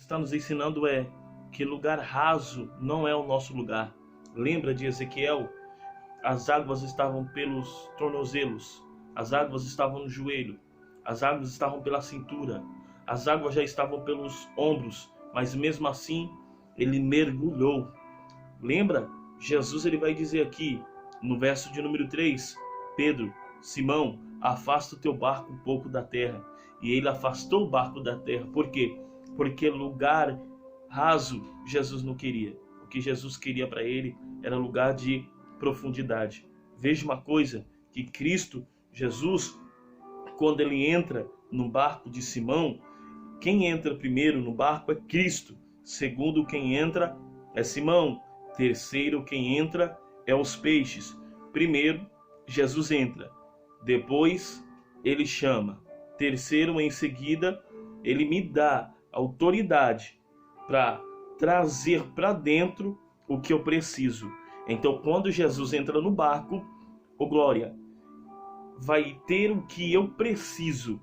está nos ensinando é que lugar raso não é o nosso lugar. Lembra de Ezequiel? As águas estavam pelos tornozelos, as águas estavam no joelho, as águas estavam pela cintura, as águas já estavam pelos ombros, mas mesmo assim ele mergulhou. Lembra? Jesus ele vai dizer aqui no verso de número 3, Pedro, Simão, afasta o teu barco um pouco da terra. E ele afastou o barco da terra. Por quê? Porque lugar raso Jesus não queria. O que Jesus queria para ele era lugar de profundidade. Veja uma coisa, que Cristo, Jesus, quando ele entra no barco de Simão, quem entra primeiro no barco é Cristo. Segundo, quem entra é Simão. Terceiro, quem entra é os peixes. Primeiro, Jesus entra. Depois, ele chama. Terceiro, em seguida, ele me dá autoridade para trazer para dentro o que eu preciso. Então, quando Jesus entra no barco, ô glória, vai ter o que eu preciso.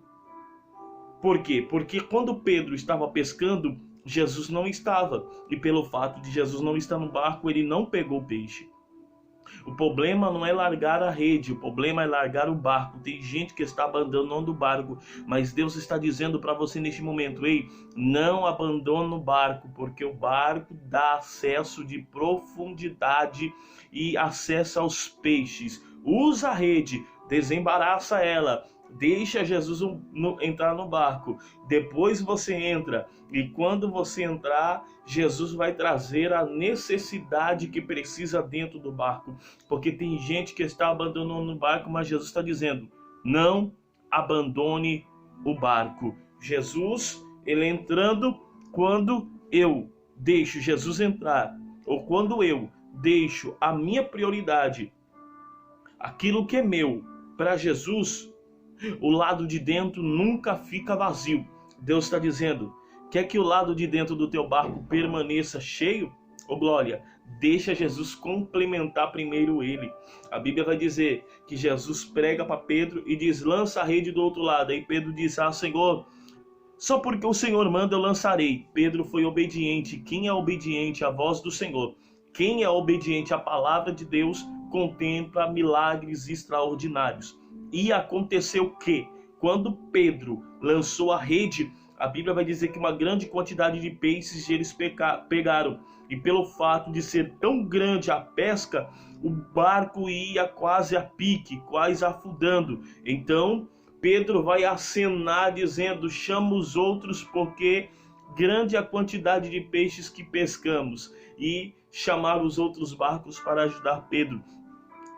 Por quê? Porque quando Pedro estava pescando, Jesus não estava. E pelo fato de Jesus não estar no barco, ele não pegou o peixe. O problema não é largar a rede, o problema é largar o barco. Tem gente que está abandonando o barco, mas Deus está dizendo para você neste momento: ei, não abandone o barco, porque o barco dá acesso de profundidade e acesso aos peixes. Usa a rede, desembaraça ela, deixa Jesus entrar no barco. Depois você entra, e quando você entrar, Jesus vai trazer a necessidade que precisa dentro do barco. Porque tem gente que está abandonando o barco, mas Jesus está dizendo: não abandone o barco. Jesus, ele entrando, quando eu deixo Jesus entrar, ou quando eu deixo a minha prioridade, aquilo que é meu, para Jesus, o lado de dentro nunca fica vazio. Deus está dizendo: quer que o lado de dentro do teu barco permaneça cheio? Ô glória, deixa Jesus complementar primeiro ele. A Bíblia vai dizer que Jesus prega para Pedro e diz: lança a rede do outro lado. Aí Pedro diz: ah, Senhor, só porque o Senhor manda eu lançarei. Pedro foi obediente. Quem é obediente à voz do Senhor, quem é obediente à palavra de Deus, contempla milagres extraordinários. E aconteceu que, quando Pedro lançou a rede, a Bíblia vai dizer que uma grande quantidade de peixes eles pegaram. E pelo fato de ser tão grande a pesca, o barco ia quase a pique, quase afundando. Então, Pedro vai acenar dizendo: chama os outros, porque grande a quantidade de peixes que pescamos. E chamar os outros barcos para ajudar Pedro.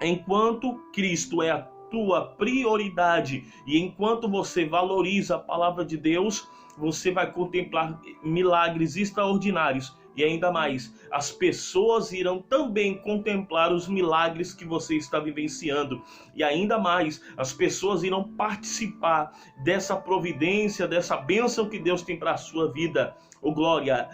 Enquanto Cristo é a tua prioridade e enquanto você valoriza a palavra de Deus, você vai contemplar milagres extraordinários. E ainda mais, as pessoas irão também contemplar os milagres que você está vivenciando. E ainda mais, as pessoas irão participar dessa providência, dessa bênção que Deus tem para a sua vida. Ô glória,